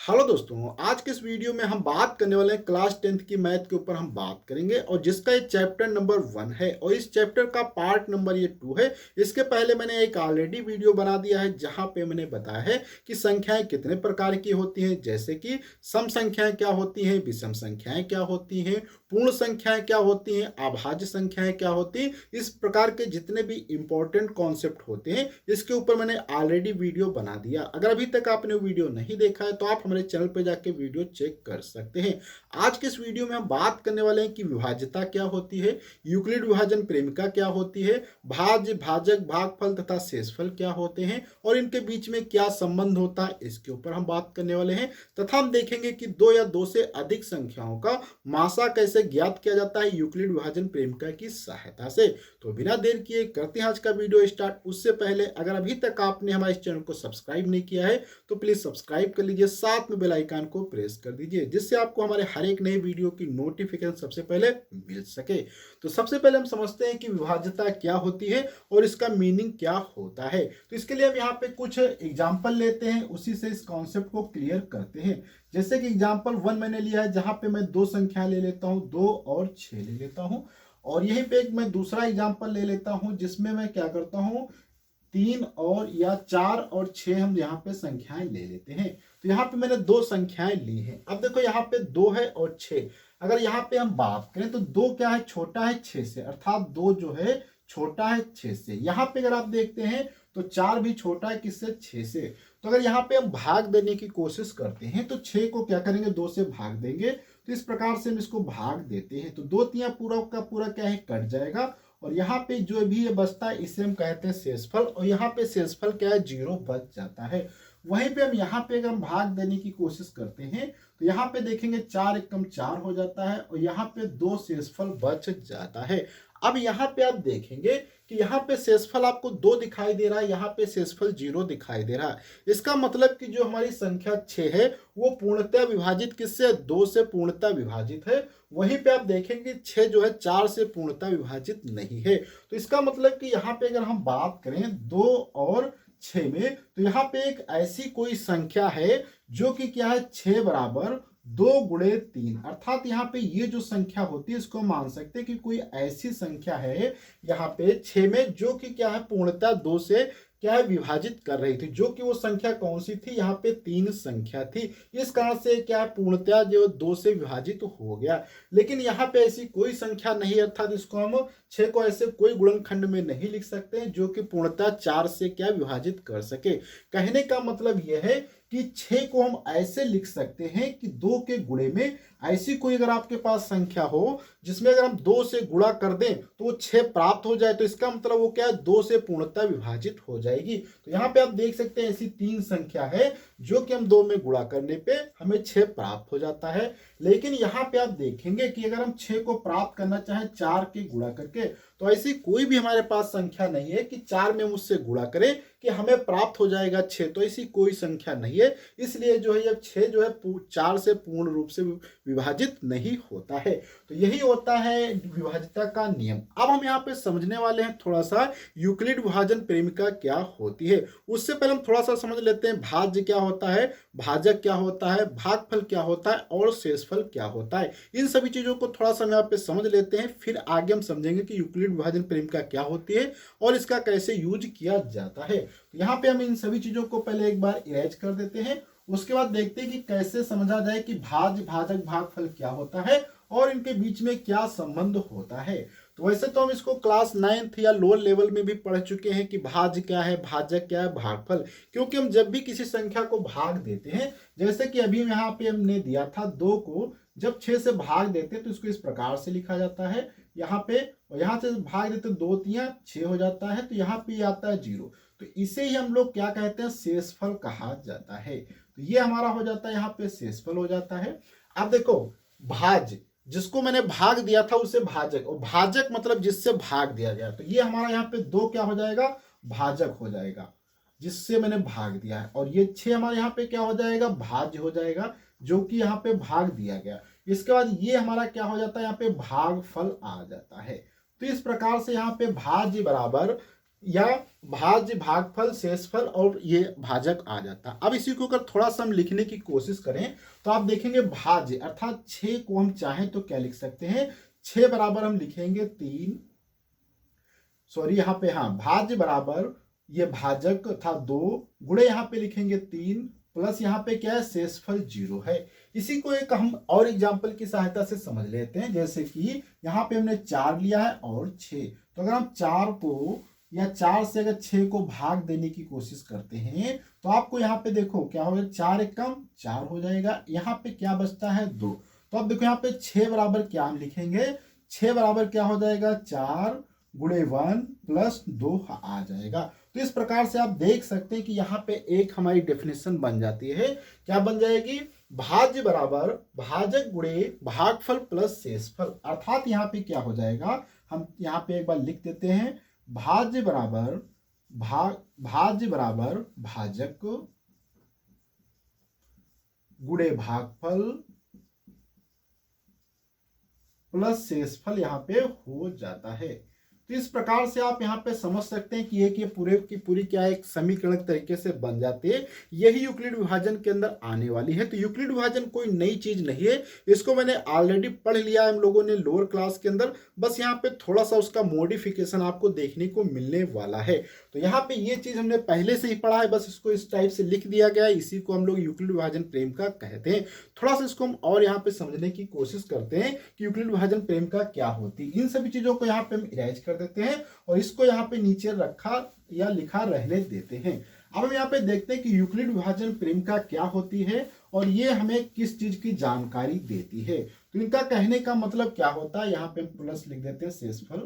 Hello दोस्तों, आज के इस वीडियो में हम बात करने वाले हैं क्लास 10th की मैथ के ऊपर हम बात करेंगे और जिसका ये चैप्टर नंबर 1 है और इस चैप्टर का पार्ट नंबर ये 2 है। इसके पहले मैंने एक ऑलरेडी वीडियो बना दिया है जहां पे मैंने बताया है कि संख्याएं कितने प्रकार की होती हैं, जैसे कि सम संख्याएं क्या होती हैं, विषम संख्याएं क्या होती हैं, पूर्ण संख्याएं क्या होती हैं, अभाज्य संख्याएं क्या होती हैं। इस प्रकार के जितने भी इंपॉर्टेंट कॉन्सेप्ट होते हैं इसके ऊपर मैंने ऑलरेडी वीडियो बना दिया। अगर अभी तक आपने वीडियो नहीं देखा है तो आप हमारे चैनल पर जाके वीडियो चेक कर सकते हैं। आज के इस वीडियो में हम बात करने वाले हैं कि विभाज्यता क्या होती है, यूक्लिड विभाजन प्रेमिका क्या होती है, भाज्य, भाजक, भागफल तथा शेषफल क्या होते हैं और इनके बीच में क्या संबंध होता है, इसके ऊपर हम बात करने वाले हैं। तथा हम देखेंगे कि दो या दो से अधिक संख्याओं का मासा कैसे ज्ञात किया जाता है यूक्लिड विभाजन प्रेमिका की सहायता से। तो बिना देर किए करते हैं आज का वीडियो स्टार्ट। उससे पहले अगर अभी तक आपने हमारे इस चैनल को सब्सक्राइब नहीं किया है तो प्लीज सब्सक्राइब कर लीजिए, साथ में बेल आइकन को प्रेस कर दीजिए जिससे आपको हमारे हर एक नए वीडियो की नोटिफिकेशन सबसे पहले मिल सके। तो सबसे पहले हम समझते हैं कि विभाज्यता क्या होती है और इसका मीनिंग क्या होता है। तो इसके लिए हम यहाँ पे कुछ एग्जाम्पल लेते हैं, उसी से इस कॉन्सेप्ट को क्लियर करते हैं। जैसे कि एग्जाम्पल 1 मैंने लिया है जहां पे मैं दो संख्या ले लेता हूं, 2 और 6 ले लेता हूं। और यहीं पे एक मैं दूसरा एग्जाम्पल ले लेता हूं जिसमें मैं क्या करता हूं, 3 और या 4 और 6 हम यहाँ पे संख्याएं ले लेते हैं। तो यहाँ पे मैंने दो संख्याएं ली हैं। अब देखो यहाँ पे 2 है और 6। अगर यहाँ पे हम बात करें तो 2 क्या है, छोटा है 6 से, अर्थात 2 जो है छोटा है 6 से। यहाँ पे अगर आप देखते हैं तो 4 भी छोटा है किससे, 6 से। तो अगर यहाँ पे हम भाग देने की कोशिश करते हैं तो 6 को क्या करेंगे, 2 से भाग देंगे। तो इस प्रकार से हम इसको भाग देते हैं तो 2 तिया पूरा का पूरा क्या है, कट जाएगा। और यहाँ पे जो भी ये बचता है इसे हम कहते हैं शेषफल। और यहाँ पे शेषफल क्या है, 0 बच जाता है। वहीं पे हम यहाँ पे अगर हम भाग देने की कोशिश करते हैं तो यहाँ पे देखेंगे 4 एकम 4 हो जाता है और यहाँ पे 2 शेषफल बच जाता है। अब यहाँ पे आप देखेंगे कि यहाँ पे शेषफल आपको 2 दिखाई दे रहा है, यहाँ पे शेषफल 0 दिखाई दे रहा है। इसका मतलब कि जो हमारी संख्या 6 है वो पूर्णतः विभाजित किससे, 2 से पूर्णतः विभाजित है। वहीं पे आप देखेंगे 6 जो है 4 से पूर्णतः विभाजित नहीं है। तो इसका मतलब कि यहाँ पे अगर हम बात करें 2 और 6 में, तो यहाँ पे एक ऐसी कोई संख्या है जो कि क्या है, 6 बराबर 2 गुणे 3। अर्थात यहाँ पे ये जो संख्या होती है इसको मान सकते हैं कि कोई ऐसी संख्या है यहाँ पे 6 में जो कि क्या है, पूर्णतः 2 से क्या है, विभाजित कर रही थी। जो कि वो संख्या कौन सी थी, यहाँ पे 3 संख्या थी। इस कारण से क्या है, पूर्णतः जो 2 से विभाजित हो गया। लेकिन यहाँ पे ऐसी कोई संख्या नहीं है, अर्थात इसको हम 6 को ऐसे कोई गुणनखंड में नहीं लिख सकते जो कि पूर्णतः 4 से क्या विभाजित कर सके। कहने का मतलब यह है कि 6 को हम ऐसे लिख सकते हैं कि 2 के गुणे में ऐसी कोई अगर आपके पास संख्या हो जिसमें अगर हम 2 से गुणा कर दें तो वो 6 प्राप्त हो जाए, तो इसका मतलब वो क्या है, 2 से पूर्णतः विभाजित हो जाएगी। तो यहाँ पे आप देख सकते हैं ऐसी 3 संख्या है जो कि हम 2 में गुणा करने पे हमें 6 प्राप्त हो जाता है। लेकिन यहाँ पे आप देखेंगे कि अगर हम 6 को प्राप्त करना चाहें 4 के गुणा करके, तो ऐसी कोई भी हमारे पास संख्या नहीं है कि 4 में उससे गुणा करें कि हमें प्राप्त हो जाएगा 6। तो ऐसी कोई संख्या नहीं है। इसलिए जो है जब 6 जो है 4 से पूर्ण रूप से विभाजित नहीं होता है। तो यही होता है विभाज्यता का नियम। अब हम यहाँ पे समझने वाले हैं थोड़ा सा यूक्लिड विभाजन प्रेमिका क्या होती है। उससे पहले हम थोड़ा सा समझ लेते हैं भाज्य क्या होता है, भाजक क्या होता है, भागफल क्या होता है और शेषफल क्या होता है। इन सभी चीजों को थोड़ा सा यहाँ पे समझ लेते हैं, फिर आगे हम समझेंगे कि यूक्लिड विभाजन प्रेमिका क्या होती है और इसका कैसे यूज किया जाता है। तो यहाँ पे हम इन सभी चीजों को पहले एक बार इरेज कर देते हैं। उसके बाद देखते हैं कि कैसे समझा जाए कि भाज्य, भाजक, भागफल क्या होता है और इनके बीच में क्या संबंध होता है। तो वैसे तो हम इसको क्लास 9th या लोअर लेवल में भी पढ़ चुके हैं कि भाज्य क्या है, भाजक क्या है, भागफल। क्योंकि हम जब भी किसी संख्या को भाग देते हैं, जैसे कि अभी यहाँ पे हमने दिया था 2 को जब 6 से भाग देते हैं तो इसको इस प्रकार से लिखा जाता है यहाँ पे, और यहाँ से भाग देते 2 तिया 6 हो जाता है, तो यहाँ पे आता है 0। तो इसे ही हम लोग क्या कहते हैं, शेषफल कहा जाता है। तो ये हमारा हो जाता है यहाँ पे शेषफल हो जाता है। अब देखो भाज्य, जिसको मैंने भाग दिया था उसे भाजक, और भाजक मतलब जिससे भाग दिया गया, तो ये हमारा यहाँ पे 2 क्या हो जाएगा, भाजक हो जाएगा जिससे मैंने भाग दिया है। और ये 6 हमारे यहाँ पे क्या हो जाएगा, भाज्य हो जाएगा जो कि यहाँ पे भाग दिया गया। इसके बाद ये हमारा क्या हो जाता है, यहाँ पे भागफल आ जाता है। तो इस प्रकार से यहाँ पे भाज्य बराबर या भाज्य, भागफल, शेषफल और ये भाजक आ जाता। अब इसी को अगर थोड़ा सा हम लिखने की कोशिश करें तो आप देखेंगे भाज्य अर्थात 6 को हम चाहें तो क्या लिख सकते हैं, 6 बराबर हम लिखेंगे 3, सॉरी यहाँ पे हाँ भाज्य बराबर ये भाजक था 2 गुणे यहाँ पे लिखेंगे 3 प्लस यहाँ पे क्या है शेषफल 0 है। इसी को एक हम और एग्जांपल की सहायता से समझ लेते हैं, जैसे कि यहाँ पे हमने 4 लिया है और 6, तो अगर हम 4 को या 4 से अगर 6 को भाग देने की कोशिश करते हैं तो आपको यहाँ पे देखो क्या होगा, 4 एक कम 4 हो जाएगा, यहाँ पे क्या बचता है 2। तो अब देखो यहाँ पे 6 बराबर क्या हम लिखेंगे, 6 बराबर क्या हो जाएगा 4 गुणे 1 प्लस 2 आ जाएगा। तो इस प्रकार से आप देख सकते हैं कि यहाँ पे एक हमारी डेफिनेशन बन जाती है, क्या बन जाएगी, भाज्य बराबर भाजक गुणे भागफल प्लस शेषफल। अर्थात यहाँ पे क्या हो जाएगा, हम यहाँ पे एक बार लिख देते हैं, भाज्य बराबर भाजक गुणे भागफल प्लस शेषफल यहाँ पे हो जाता है। तो इस प्रकार से आप यहाँ पे समझ सकते हैं कि ये पूरे की पूरी क्या है, एक समीकरण तरीके से बन जाती है। यही यूक्लिड विभाजन के अंदर आने वाली है। तो यूक्लिड विभाजन कोई नई चीज नहीं है, इसको मैंने ऑलरेडी पढ़ लिया है हम लोगों ने लोअर क्लास के अंदर, बस यहाँ पे थोड़ा सा उसका मॉडिफिकेशन आपको देखने को मिलने वाला है। तो यहाँ पे ये चीज हमने पहले से ही पढ़ा है, बस इसको इस टाइप से लिख दिया गया है, इसी को हम लोग यूक्लिड विभाजन प्रेम का कहते हैं। थोड़ा सा इसको हम और यहाँ पे समझने की कोशिश करते हैं कि यूक्लिड विभाजन प्रेम का क्या होती है। इन सभी चीजों को यहाँ पे हम इरेज कर देते हैं और इसको यहाँ पे नीचे रखा या लिखा रहने देते हैं। अब हम यहाँ पे देखते हैं कि यूक्लिड विभाजन प्रेम का क्या होती है और ये हमें किस चीज की जानकारी देती है। तो इनका कहने का मतलब क्या होता है, यहाँ पे हम प्लस लिख देते हैं शेषफल।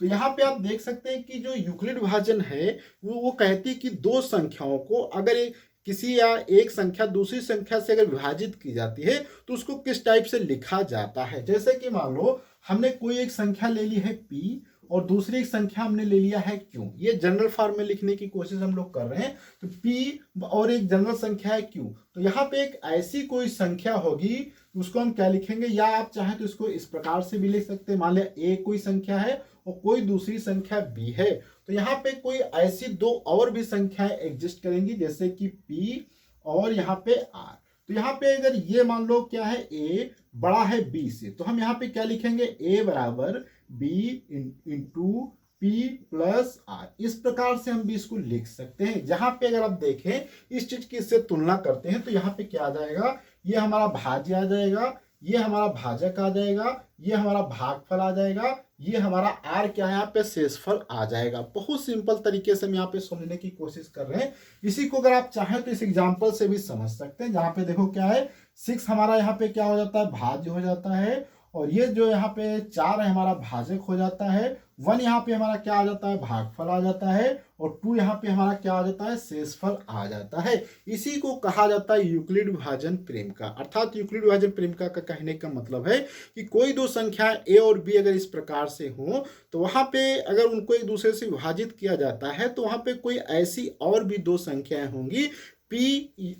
तो यहाँ पे आप देख सकते हैं कि जो यूक्लिड विभाजन है वो कहती है कि दो संख्याओं को अगर किसी या एक संख्या दूसरी संख्या से अगर विभाजित की जाती है तो उसको किस टाइप से लिखा जाता है। जैसे कि मान लो हमने कोई एक संख्या ले ली है P और दूसरी एक संख्या हमने ले लिया है Q, ये जनरल फॉर्म में लिखने की कोशिश हम लोग कर रहे हैं। तो P और एक जनरल संख्या है Q, तो यहाँ पे एक ऐसी कोई संख्या होगी उसको हम क्या लिखेंगे, या आप चाहें तो इसको इस प्रकार से भी लिख सकते हैं, मान लिया A कोई संख्या है और कोई दूसरी संख्या B है, तो यहाँ पे कोई ऐसी दो और भी संख्याएं एग्जिस्ट करेंगी जैसे कि P और यहाँ पे R। तो यहाँ पे अगर ये मान लो क्या है A बड़ा है B से, तो हम यहाँ पे क्या लिखेंगे, A बराबर B into P plus R। इस प्रकार से हम भी इसको लिख सकते हैं। जहां पे अगर आप देखें इस चीज की इससे तुलना करते हैं तो यहाँ पे क्या आ जाएगा, ये हमारा भाज्य आ जाएगा, ये हमारा भाजक आ जाएगा, ये हमारा भागफल आ जाएगा, ये हमारा R क्या है यहाँ पे शेषफल आ जाएगा। बहुत सिंपल तरीके से हम यहाँ पे समझने की कोशिश कर रहे हैं। इसी को अगर आप चाहें तो इस एग्जांपल से भी समझ सकते हैं। जहाँ पे देखो क्या है 6 हमारा यहाँ पे क्या हो जाता है, भाज्य हो जाता है, और ये जो यहाँ पे 4 है हमारा भाजक हो जाता है, 1 यहाँ पे हमारा क्या आ जाता है, भागफल आ जाता है, और 2 यहाँ पे हमारा क्या आ जाता है, शेषफल आ जाता है। इसी को कहा जाता है यूक्लिड विभाजन प्रेम का। अर्थात यूक्लिड विभाजन प्रेम का कहने का मतलब है कि कोई दो संख्या A और B अगर इस प्रकार से हो तो वहां पे अगर उनको एक दूसरे से विभाजित किया जाता है तो वहां पे कोई ऐसी और भी दो संख्याएं होंगी P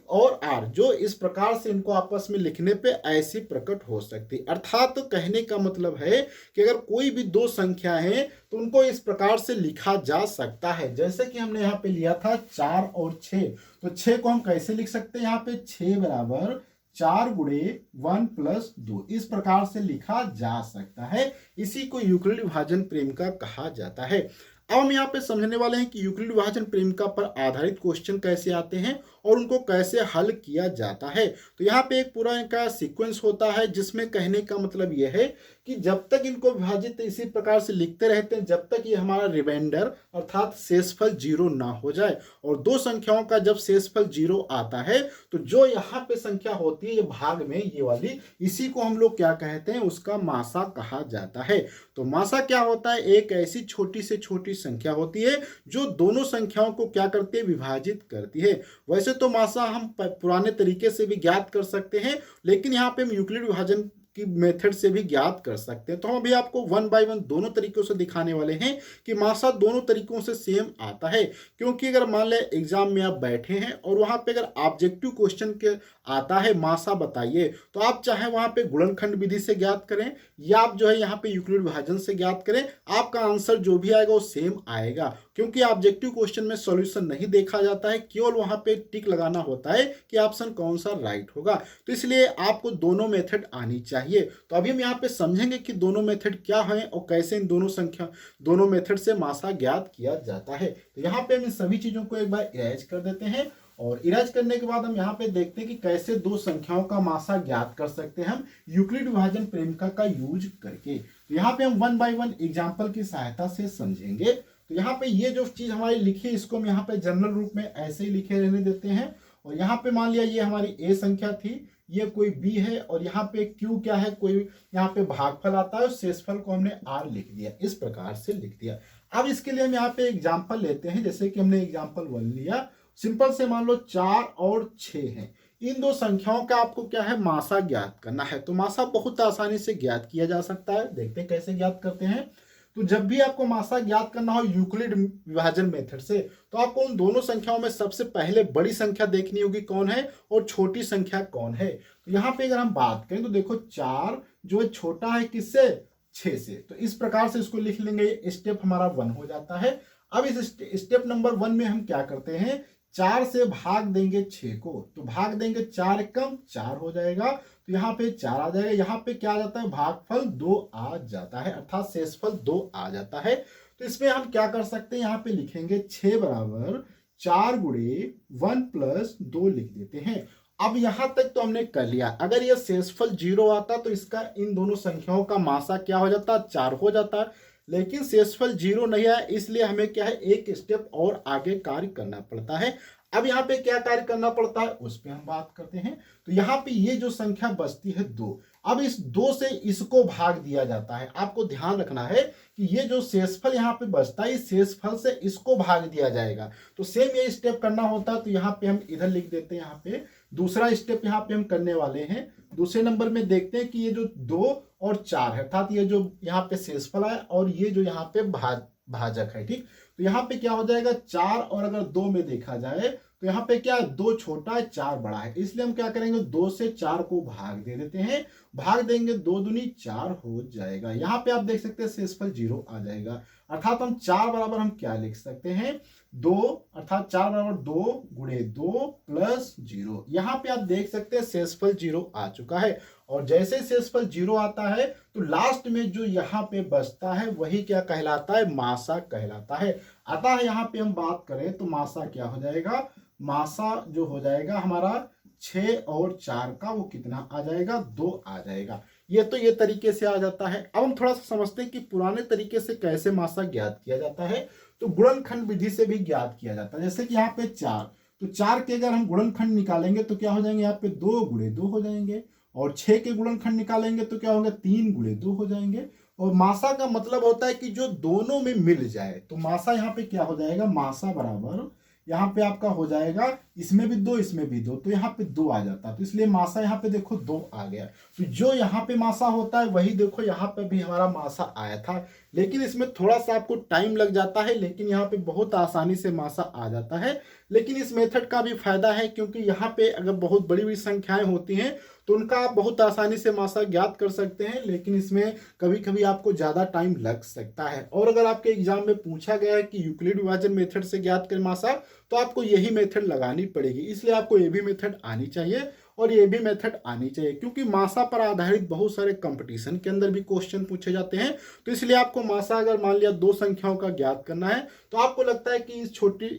और R जो इस प्रकार से इनको आपस में लिखने पे ऐसी प्रकट हो सकती। अर्थात तो कहने का मतलब है कि अगर कोई भी दो संख्या है तो उनको इस प्रकार से लिखा जा सकता है। जैसे कि हमने यहाँ पे लिया था 4 और 6, तो 6 को हम कैसे लिख सकते हैं, यहाँ पे 6 बराबर 4 गुणे 1 प्लस 2, इस प्रकार से लिखा जा सकता है। इसी को यूक्लिड विभाजन प्रेम का कहा जाता है। अब हम यहाँ पे समझने वाले हैं कि यूक्लिड विभाजन प्रेम का पर आधारित क्वेश्चन कैसे आते हैं और उनको कैसे हल किया जाता है। तो यहाँ पे एक पूरा इनका सीक्वेंस होता है जिसमें कहने का मतलब यह है कि जब तक इनको विभाजित इसी प्रकार से लिखते रहते हैं जब तक ये हमारा रिमाइंडर अर्थात शेषफल 0 ना हो जाए। और दो संख्याओं का जब शेषफल 0 आता है तो जो यहाँ पे संख्या होती है ये भाग में ये वाली, इसी को हम लोग क्या कहते हैं, उसका मासा कहा जाता है। तो मासा क्या होता है, एक ऐसी छोटी से छोटी संख्या होती है जो दोनों संख्याओं को क्या करती है, विभाजित करती है। वैसे तो मासा हम पुराने तरीके से भी ज्ञात कर सकते हैं, लेकिन यहाँ पे हम यूक्लिड विभाजन की मेथड से भी ज्ञात कर सकते हैं। तो हम अभी आपको वन बाय वन दोनों तरीकों से दिखाने वाले हैं कि मासा दोनों तरीकों से सेम आता है। क्योंकि अगर मान लें एग्जाम में आप बैठे हैं और वहां पे अगर ऑब्जेक्टिव क्वेश्चन के आता है मासा बताइए, तो आप चाहे वहां पे गुणनखंड विधि से ज्ञात करें या आप जो है यहाँ पे यूक्लिड विभाजन से ज्ञात करें, आपका आंसर जो भी आएगा वो सेम आएगा। क्योंकि ऑब्जेक्टिव क्वेश्चन में सॉल्यूशन नहीं देखा जाता है, केवल वहां पे टिक लगाना होता है कि ऑप्शन कौन सा राइट होगा। तो इसलिए आपको दोनों मेथड आनी चाहिए। तो अभी हम यहाँ पे समझेंगे कि दोनों मेथड क्या है और कैसे इन दोनों मेथड से मासा ज्ञात किया जाता है। तो यहाँ पे हम इन सभी चीजों को एक बार इरेज कर देते हैं और इरेज करने के बाद हम यहाँ पे देखते हैं कि कैसे दो संख्याओं का मासा ज्ञात कर सकते हैं हम यूक्लिड विभाजन प्रेमिका का यूज करके। तो यहाँ पे हम वन बाय वन एग्जाम्पल की सहायता से समझेंगे। तो यहाँ पे ये जो चीज हमारी लिखी है इसको हम यहाँ पे जनरल रूप में ऐसे ही लिखे रहने देते हैं। और यहाँ पे मान लिया ये हमारी ए संख्या थी, ये कोई बी है और यहाँ पे क्यू क्या है, कोई यहाँ पे भागफल आता है और शेषफल को हमने आर लिख दिया, इस प्रकार से लिख दिया। अब इसके लिए हम यहाँ पे एग्जाम्पल लेते हैं, जैसे कि हमने एग्जाम्पल 1 लिया। सिंपल से मान लो 4 और 6 है, इन दो संख्याओं का आपको क्या है मासा ज्ञात करना है। तो मासा बहुत आसानी से ज्ञात किया जा सकता है, देखते हैं कैसे ज्ञात करते हैं। तो जब भी आपको मासा ज्ञात करना हो यूक्लिड विभाजन मेथड से, तो आपको उन दोनों संख्याओं में सबसे पहले बड़ी संख्या देखनी होगी कौन है और छोटी संख्या कौन है। तो यहाँ पे अगर हम बात करें तो देखो 4 जो छोटा है किससे, 6 से। तो इस प्रकार से इसको लिख लेंगे, स्टेप हमारा 1 हो जाता है। अब इस स्टेप नंबर 1 में हम क्या करते हैं, 4 से भाग देंगे 6 को, तो भाग देंगे 4 एकम 4 हो जाएगा। तो यहाँ पे 4 आ जाएगा, यहाँ पे क्या आ जाता है भागफल 2 आ जाता है, अर्थात शेषफल 2 आ जाता है। तो इसमें हम क्या कर सकते हैं, यहाँ पे लिखेंगे 6 बराबर 4 गुणे 1 प्लस 2 लिख देते हैं। अब यहां तक तो हमने कर लिया। अगर यह शेषफल 0 आता तो इसका इन दोनों संख्याओं का मासा क्या हो जाता, 4 हो जाता। लेकिन शेषफल 0 नहीं आया, इसलिए हमें क्या है एक स्टेप और आगे कार्य करना पड़ता है। अब यहाँ पे क्या कार्य करना पड़ता है उस पर हम बात करते हैं। तो यहाँ पे ये जो संख्या बचती है 2, अब इस 2 से इसको भाग दिया जाता है। आपको ध्यान रखना है कि ये जो शेषफल यहाँ पे बचता है, इस शेषफल से इसको भाग दिया जाएगा। तो सेम ये स्टेप करना होता है। तो यहाँ पे हम इधर लिख देते हैं, यहाँ पे दूसरा स्टेप यहाँ पे हम करने वाले हैं। दूसरे नंबर में देखते हैं कि ये जो 2 और 4 है, अर्थात ये जो यहाँ पे शेषफल है और ये जो यहाँ पे भाजक है, ठीक। तो यहाँ पे क्या हो जाएगा 4 और अगर 2 में देखा जाए तो यहाँ पे क्या 2 छोटा है 4 बड़ा है, इसलिए हम क्या करेंगे 2 से 4 को भाग दे देते हैं। भाग देंगे 2 दूनी 4 हो जाएगा। यहाँ पे आप देख सकते हैं शेषफल 0 आ जाएगा। अर्थात हम 4 बराबर हम क्या लिख सकते हैं 2, अर्थात 4 बराबर 2 गुणे 2 प्लस 0। यहाँ पे आप देख सकते हैं शेषफल 0 आ चुका है। और जैसे शेषफल 0 आता है तो लास्ट में जो यहाँ पे बचता है वही क्या कहलाता है, मासा कहलाता है। अतः यहाँ पे हम बात करें तो मासा क्या हो जाएगा, मासा जो हो जाएगा हमारा 6 और 4 का वो कितना आ जाएगा, 2 आ जाएगा। ये तरीके से आ जाता है। अब हम थोड़ा सा समझते हैं कि पुराने तरीके से कैसे मासा ज्ञात किया जाता है। तो गुणनखंड विधि से भी ज्ञात किया जाता है। जैसे कि यहाँ पे 4, तो 4 के अगर हम गुणनखंड निकालेंगे तो क्या हो जाएंगे, यहाँ पे 2 गुणे 2 हो जाएंगे। और 6 के गुणनखंड निकालेंगे तो क्या होगा 3 गुणे 2 हो जाएंगे। और मासा का मतलब होता है कि जो दोनों में मिल जाए। तो मासा यहाँ पे क्या हो जाएगा, मासा बराबर यहाँ पे आपका हो जाएगा, इसमें भी 2 इसमें भी 2, तो यहाँ पे 2 आ जाता है। तो इसलिए मासा यहाँ पे देखो 2 आ गया। तो जो यहाँ पे मासा होता है वही देखो यहाँ पे भी हमारा मासा आया था। लेकिन इसमें थोड़ा सा आपको टाइम लग जाता है, लेकिन यहाँ पे बहुत आसानी से मासा आ जाता है। लेकिन इस मेथड का भी फायदा है क्योंकि यहाँ पे अगर बहुत बड़ी बड़ी संख्याएं होती हैं तो उनका आप बहुत आसानी से मासा ज्ञात कर सकते हैं। लेकिन इसमें कभी कभी आपको ज़्यादा टाइम लग सकता है। और अगर आपके एग्जाम में पूछा गया है कि यूक्लिड विभाजन मेथड से ज्ञात करें मासा, तो आपको यही मेथड लगानी पड़ेगी। इसलिए आपको ये भी मेथड आनी चाहिए और ये भी मेथड आनी चाहिए, क्योंकि मासा पर आधारित बहुत सारे कंपटीशन के अंदर भी क्वेश्चन पूछे जाते हैं। तो इसलिए आपको मासा अगर मान लिया 2 संख्याओं का ज्ञात करना है तो आपको लगता है कि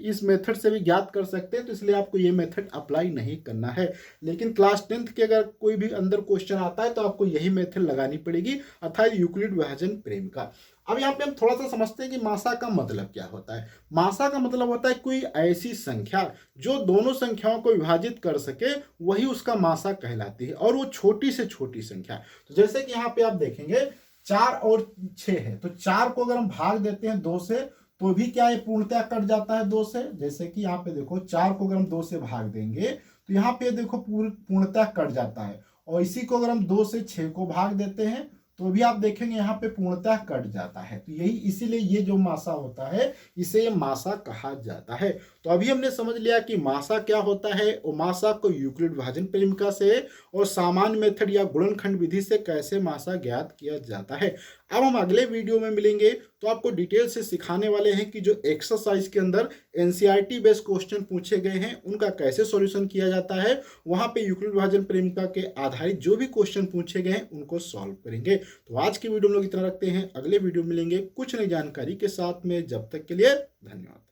इस मेथड से भी ज्ञात कर सकते हैं, तो इसलिए आपको ये मेथड अप्लाई नहीं करना है। लेकिन क्लास 10th के अगर कोई भी अंदर क्वेश्चन आता है तो आपको यही मेथड लगानी पड़ेगी, अर्थात यूक्लिड विभाजन प्रेमिका। अब यहाँ पे हम थोड़ा सा समझते हैं कि मासा का मतलब क्या होता है। मासा का मतलब होता है कोई ऐसी संख्या जो दोनों संख्याओं को विभाजित कर सके, वही उसका मासा कहलाती है, और वो छोटी से छोटी संख्या। तो जैसे कि यहाँ पे आप देखेंगे 4 और 6 है, तो 4 को अगर हम भाग देते हैं 2 से तो भी क्या है पूर्णतः कट जाता है 2 से। जैसे कि यहाँ पे देखो 4 को अगर हम 2 से भाग देंगे तो यहाँ पे देखो पूर्णतः कट जाता है। और इसी को अगर हम 2 से 6 को भाग देते हैं तो भी आप देखेंगे यहाँ पे पूर्णतः कट जाता है। तो यही इसीलिए ये जो मासा होता है इसे ये मासा कहा जाता है। तो अभी हमने समझ लिया कि मासा क्या होता है और मासा को यूक्लिड विभाजन परिमिका से और सामान्य मेथड या गुणनखंड विधि से कैसे मासा ज्ञात किया जाता है। अब हम अगले वीडियो में मिलेंगे तो आपको डिटेल से सिखाने वाले हैं कि जो एक्सरसाइज के अंदर एनसीईआरटी बेस्ड क्वेश्चन पूछे गए हैं उनका कैसे सॉल्यूशन किया जाता है, वहां पे यूक्लिड विभाजन परिमिका के आधारित जो भी क्वेश्चन पूछे गए हैं उनको सॉल्व करेंगे। तो आज की वीडियो में लोग इतना रखते हैं, अगले वीडियो मिलेंगे कुछ नई जानकारी के साथ में। जब तक के लिए धन्यवाद।